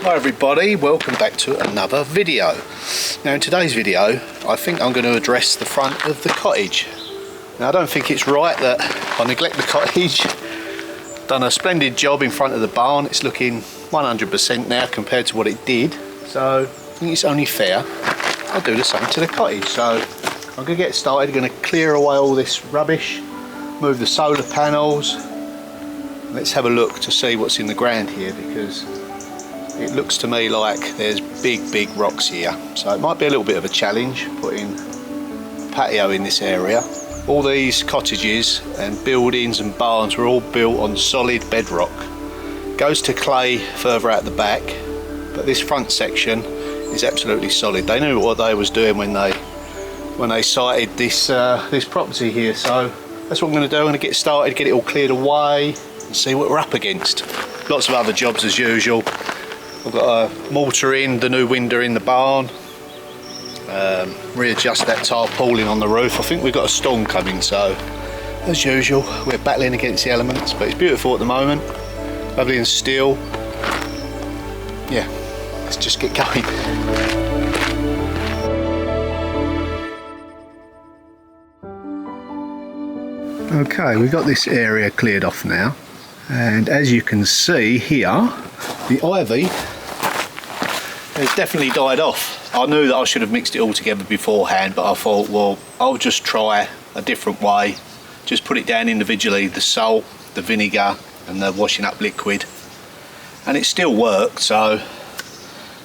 Hi everybody, welcome back to another video. Now in today's video I think I'm going to address the front of the cottage. Now I don't think it's right that I neglect the cottage. Done a splendid job in front of the barn. It's looking 100% now compared to what it did, so I think it's only fair I'll do the same to the cottage. So I'm going to get started, going to clear away all this rubbish, move the solar panels. Let's have a look to see what's in the ground here, because it looks to me like there's big rocks here, so it might be a little bit of a challenge putting a patio in this area. All these cottages and buildings and barns were all built on solid bedrock. Goes to clay further out the back, but this front section is absolutely solid. They knew what they was doing when they sited this this property here, so that's what I'm going to do. I'm going to get started, get it all cleared away and see what we're up against. Lots of other jobs as usual. I've got a mortar in the new window in the barn, readjust that tarpaulin on the roof. I think we've got a storm coming, so as usual we're battling against the elements, but it's beautiful at the moment, lovely and still. Yeah, let's just get going. Okay, we've got this area cleared off now, and as you can see here, the ivy has definitely died off. I knew that I should have mixed it all together beforehand, but I thought, well, I'll just try a different way. Just put it down individually, the salt, the vinegar and the washing up liquid, and it still worked. So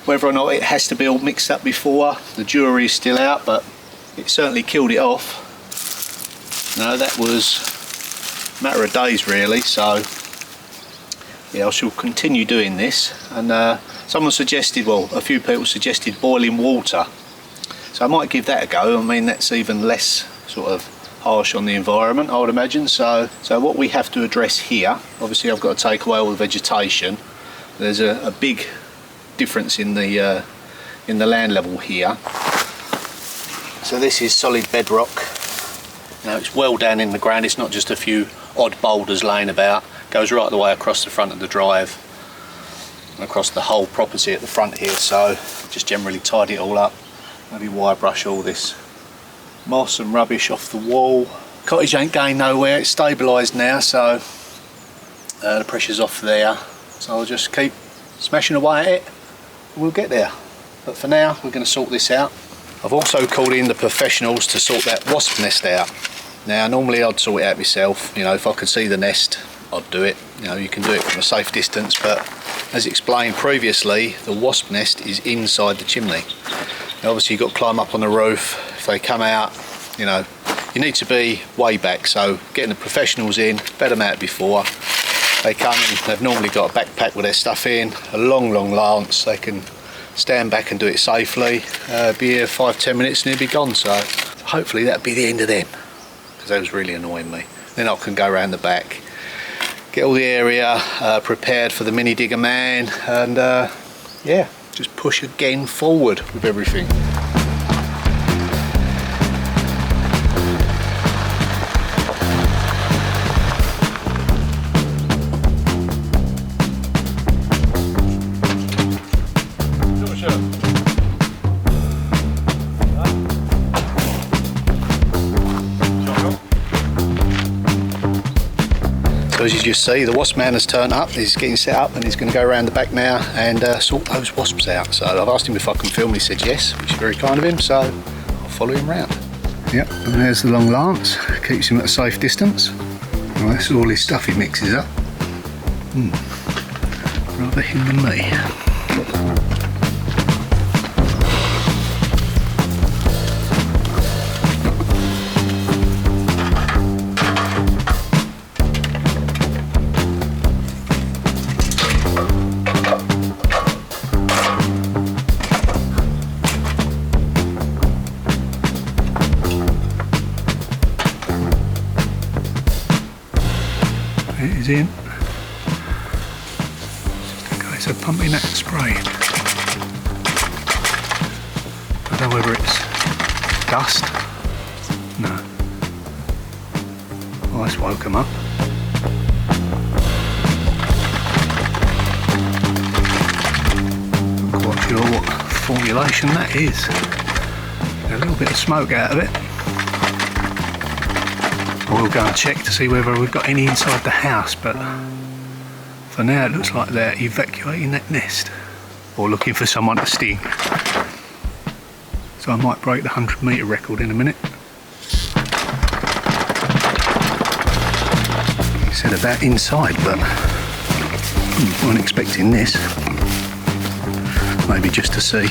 whether or not it has to be all mixed up before, the jury is still out, but it certainly killed it off. No, that was a matter of days really. So yeah, I shall continue doing this. And someone suggested, well, a few people suggested boiling water, so I might give that a go. I mean, that's even less sort of harsh on the environment, I would imagine. So what we have to address here, obviously I've got to take away all the vegetation. There's a big difference in the land level here. So this is solid bedrock. Now it's well down in the ground, it's not just a few odd boulders laying about. Goes right the way across the front of the drive and across the whole property at the front here. So just generally tidy it all up, maybe wire brush all this moss and rubbish off the wall. Cottage ain't going nowhere, it's stabilised now, so the pressure's off there, so I'll just keep smashing away at it. We'll get there, but for now we're going to sort this out. I've also called in the professionals to sort that wasp nest out. Now normally I'd sort it out myself, you know, if I could see the nest I'd do it. You know, you can do it from a safe distance, but as explained previously, the wasp nest is inside the chimney. Now obviously you've got to climb up on the roof. If they come out, you know, you need to be way back, so getting the professionals in, bed them out before they come in. They've normally got a backpack with their stuff in, a long lance. They can stand back and do it safely. Be here 5-10 minutes and he'll be gone. So hopefully that'll be the end of them, because that was really annoying me. Then I can go around the back, get all the area prepared for the mini digger man, and yeah, just push again forward with everything. So as you just see, the wasp man has turned up. He's getting set up and he's going to go around the back now and sort those wasps out. So I've asked him if I can film. He said yes, which is very kind of him, so I'll follow him round. Yep, and there's the long lance. Keeps him at a safe distance. Well, that's all his stuff he mixes up. Rather him than me. It is in. Just a case of pumping that spray. I don't know whether it's dust. No. Oh, that's woke him up. Sure what formulation that is. A little bit of smoke out of it. We'll go and check to see whether we've got any inside the house, but for now it looks like they're evacuating that nest or looking for someone to sting. So I might break the 100-metre record in a minute. He said about inside, but I wasn't expecting this. Maybe just to see.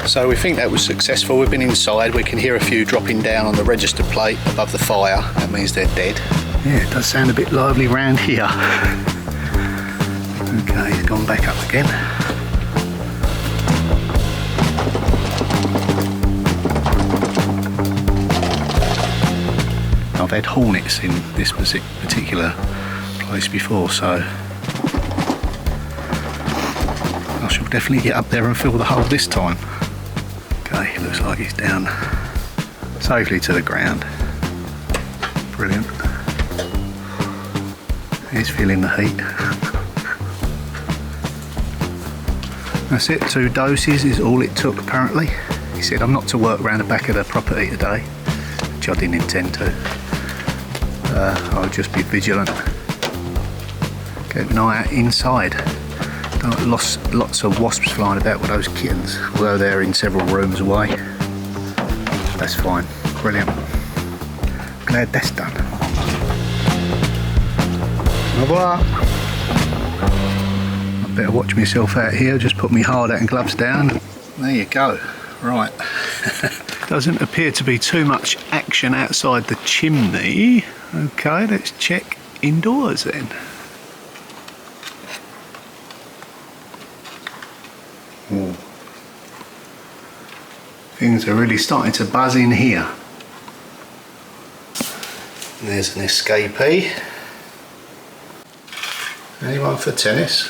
So we think that was successful. We've been inside. We can hear a few dropping down on the register plate above the fire. That means they're dead. Yeah, it does sound a bit lively round here. Okay, he's gone back up again. I've had hornets in this particular place before, so I shall definitely get up there and fill the hole this time. Okay, looks like he's down safely to the ground. Brilliant. He's feeling the heat. That's it, 2 doses is all it took apparently. He said I'm not to work around the back of the property today, which I didn't intend to. I'll just be vigilant. Keep an eye out inside. Lots of wasps flying about with those kittens, although they're in several rooms away. That's fine. Brilliant. Glad that's done. Au revoir. I better watch myself out here. Just put my hard hat and gloves down. There you go. Right. Doesn't appear to be too much action outside the chimney. Okay, let's check indoors then. Ooh. Things are really starting to buzz in here. There's an escapee. Anyone for tennis?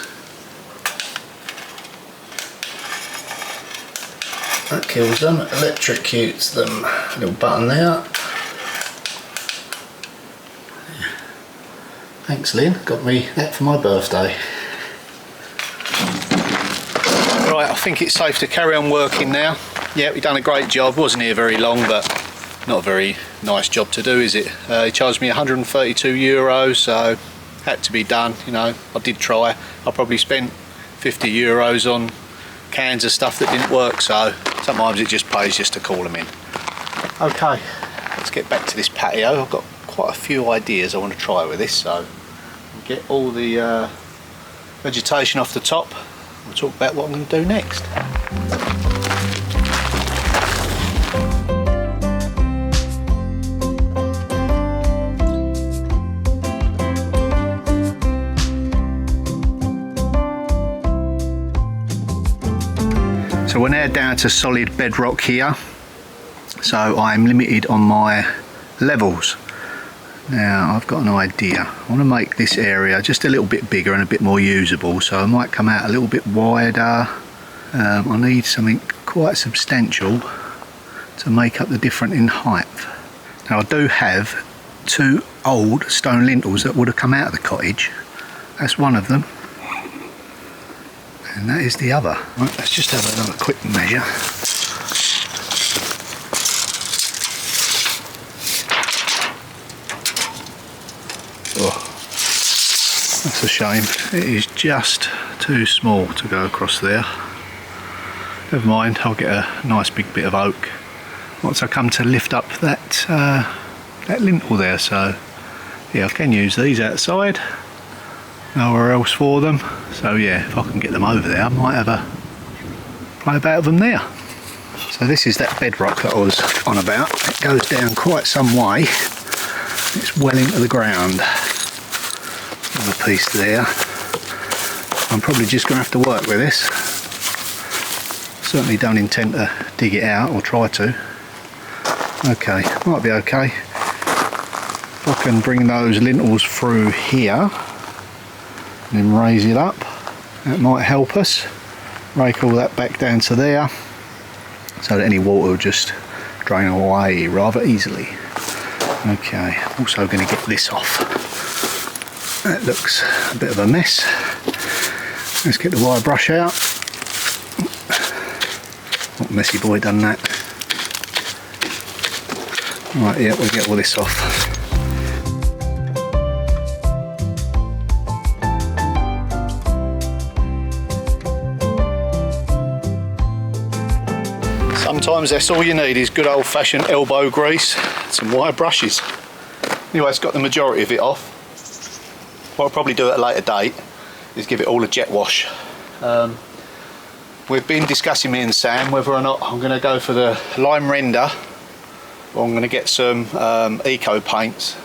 That kills them, electrocutes them. A little button there. Thanks Lynn, got me that for my birthday. Right, I think it's safe to carry on working now. Yeah, we've done a great job. Wasn't here very long, but not a very nice job to do, is it? He charged me €132, so had to be done. You know, I did try. I probably spent €50 on cans of stuff that didn't work, so sometimes it just pays just to call them in. Okay, let's get back to this patio. I've got quite a few ideas I want to try with this, so I'll get all the vegetation off the top. We'll talk about what I'm going to do next. So we're now down to solid bedrock here, so I'm limited on my levels. Now I've got an idea. I want to make this area just a little bit bigger and a bit more usable, so I might come out a little bit wider. I need something quite substantial to make up the difference in height. Now I do have 2 old stone lintels that would have come out of the cottage. That's one of them, and that is the other. Right, let's just have another quick measure. Oh, that's a shame. It is just too small to go across there. Never mind, I'll get a nice big bit of oak once I come to lift up that that lintel there. So yeah, I can use these outside. Nowhere else for them. So yeah, if I can get them over there, I might have a play about with them there. So this is that bedrock that I was on about. It goes down quite some way. It's well into the ground. Another piece there. I'm probably just going to have to work with this. Certainly don't intend to dig it out, or try to. Okay, might be okay. If I can bring those lintels through here and then raise it up, that might help us. Rake all that back down to there, so that any water will just drain away rather easily. Okay, also going to get this off. That looks a bit of a mess. Let's get the wire brush out. What messy boy done that. Right, yeah, we'll get all this off. Sometimes that's all you need is good old-fashioned elbow grease and some wire brushes. Anyway, it's got the majority of it off. What I'll probably do at a later date is give it all a jet wash. We've been discussing, me and Sam, whether or not I'm going to go for the lime render or I'm going to get some eco paints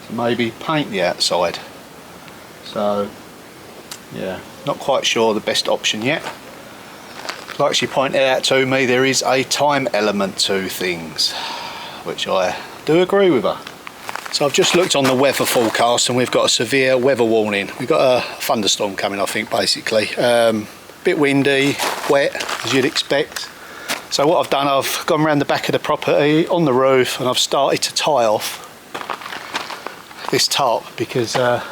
to maybe paint the outside. So yeah, not quite sure the best option yet. Like she pointed out to me, there is a time element to things, which I do agree with her. So I've just looked on the weather forecast and we've got a severe weather warning. We've got a thunderstorm coming, I think, basically. Bit windy, wet, as you'd expect. So what I've done, I've gone around the back of the property on the roof and I've started to tie off this tarp because I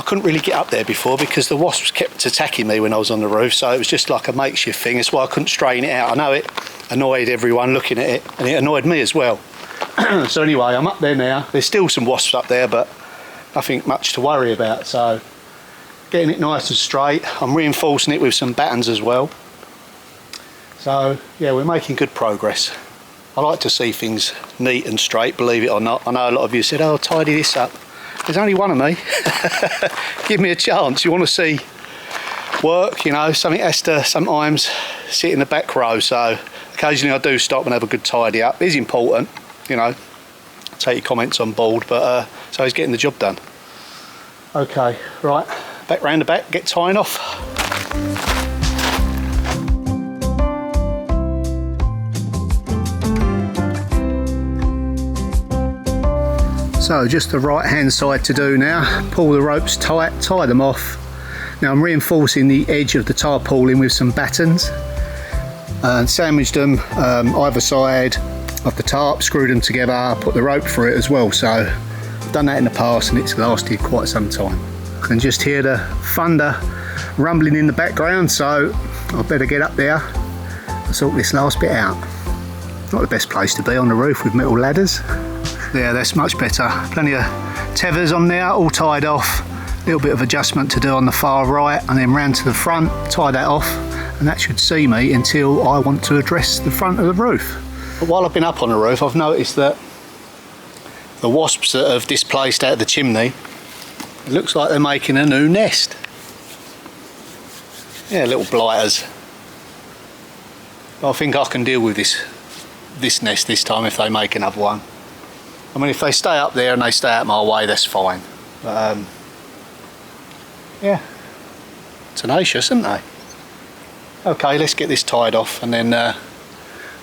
couldn't really get up there before because the wasps kept attacking me when I was on the roof, so it was just like a makeshift thing. That's why I couldn't straighten it out. I know it annoyed everyone looking at it and it annoyed me as well. So anyway, I'm up there now. There's still some wasps up there, but nothing much to worry about. So getting it nice and straight. I'm reinforcing it with some battens as well. So yeah, we're making good progress. I like to see things neat and straight, believe it or not. I know a lot of you said, oh, tidy this up. There's only one of me. Give me a chance. You want to see work, you know, something has to sometimes sit in the back row. So occasionally I do stop and have a good tidy up. It is important, you know, take your comments on board, but so he's getting the job done. Okay, right, back round the back, get tying off. So just the right hand side to do now. Pull the ropes tight, tie them off. Now I'm reinforcing the edge of the tarpaulin with some battens and sandwiched them either side of the tarp, screwed them together, put the rope through it as well. So I've done that in the past and it's lasted quite some time. I can just hear the thunder rumbling in the background, so I better get up there and sort this last bit out. Not the best place to be, on the roof with metal ladders. There, that's much better. Plenty of tethers on there, all tied off. A little bit of adjustment to do on the far right and then round to the front, tie that off, and that should see me until I want to address the front of the roof. But while I've been up on the roof, I've noticed that the wasps that have displaced out of the chimney, it looks like they're making a new nest. Yeah, little blighters. But I think I can deal with this nest this time if they make another one. I mean, if they stay up there and they stay out my way, that's fine. But yeah, tenacious, aren't they? Okay, let's get this tied off and then I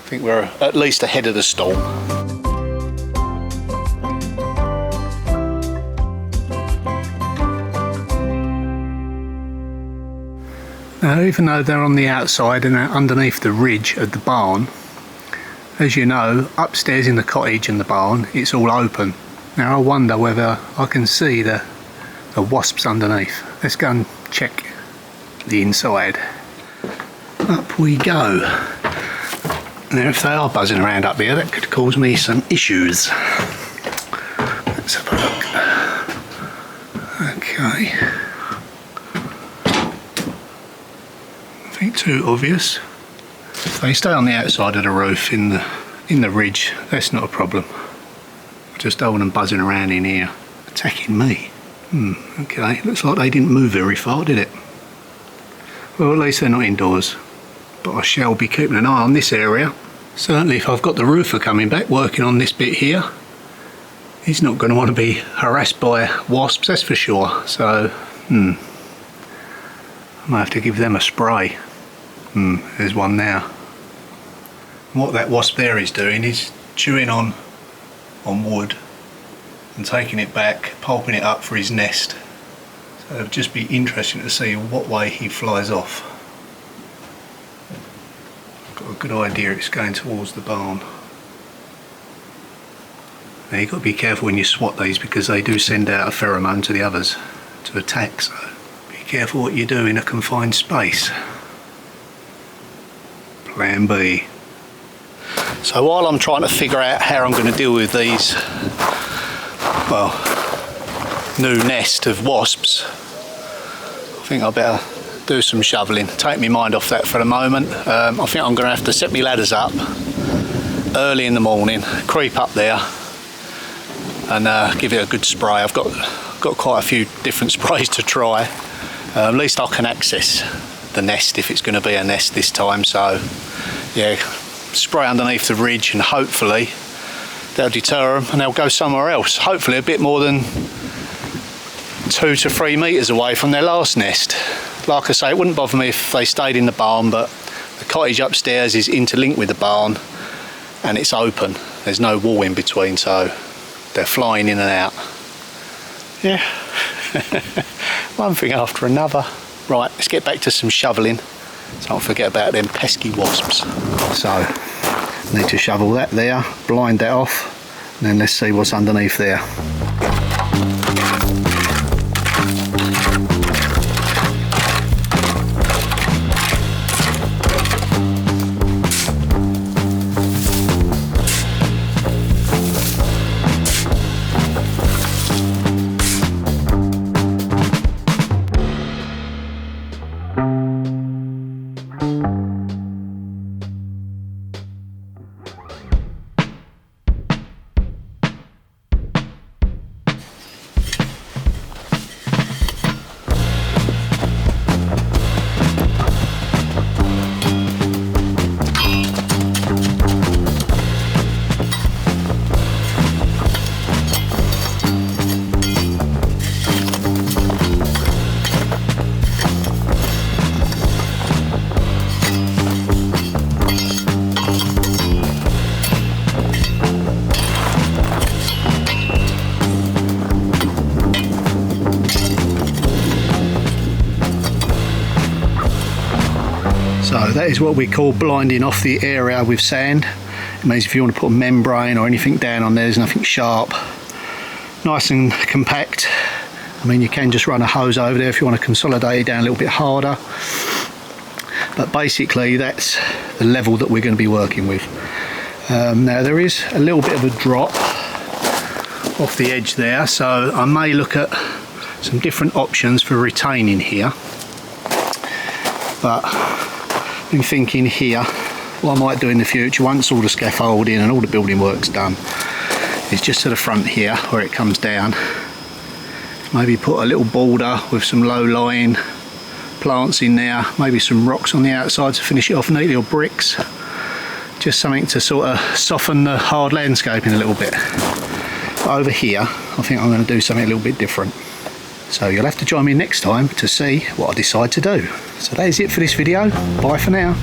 think we're at least ahead of the storm. Now, even though they're on the outside and they're underneath the ridge of the barn, as you know, upstairs in the cottage and the barn, it's all open. Now I wonder whether I can see the wasps underneath. Let's go and check the inside. Up we go. Now if they are buzzing around up here, that could cause me some issues. Let's have a look. Okay. Nothing too obvious. If they stay on the outside of the roof in the ridge, that's not a problem. I just don't want them buzzing around in here, attacking me. Okay, looks like they didn't move very far, did it? Well, at least they're not indoors. But I shall be keeping an eye on this area. Certainly if I've got the roofer coming back working on this bit here, he's not going to want to be harassed by wasps, that's for sure. So, I might have to give them a spray. There's one now. And what that wasp there is doing is chewing on wood and taking it back, pulping it up for his nest. So it'll just be interesting to see what way he flies off. I've got a good idea it's going towards the barn. Now you've got to be careful when you swat these because they do send out a pheromone to the others to attack, so be careful what you do in a confined space. Plan B. So while I'm trying to figure out how I'm going to deal with these, well, new nest of wasps, I think I better do some shoveling. Take my mind off that for a moment. I think I'm going to have to set my ladders up early in the morning, creep up there and give it a good spray. I've got quite a few different sprays to try. At least I can access the nest if it's going to be a nest this time. So yeah, spray underneath the ridge and hopefully that'll deter them and they'll go somewhere else. Hopefully a bit more than 2 to 3 metres away from their last nest. Like I say, it wouldn't bother me if they stayed in the barn, but the cottage upstairs is interlinked with the barn and it's open. There's no wall in between, so they're flying in and out. Yeah, one thing after another. Right, let's get back to some shoveling so I don't forget about them pesky wasps. So, need to shovel that there, blind that off, and then let's see what's underneath there. So that is what we call blinding off the area with sand. It means if you want to put a membrane or anything down on there, there's nothing sharp. Nice and compact. I mean, you can just run a hose over there if you want to consolidate it down a little bit harder. But basically that's the level that we're going to be working with. Now there is a little bit of a drop off the edge there, so I may look at some different options for retaining here. But I'm thinking here, what I might do in the future, once all the scaffolding and all the building work's done, is just to the front here where it comes down, maybe put a little border with some low-lying plants in there, maybe some rocks on the outside to finish it off neatly, or bricks, just something to sort of soften the hard landscaping a little bit. But over here I think I'm going to do something a little bit different. So you'll have to join me next time to see what I decide to do. So that is it for this video. Bye for now.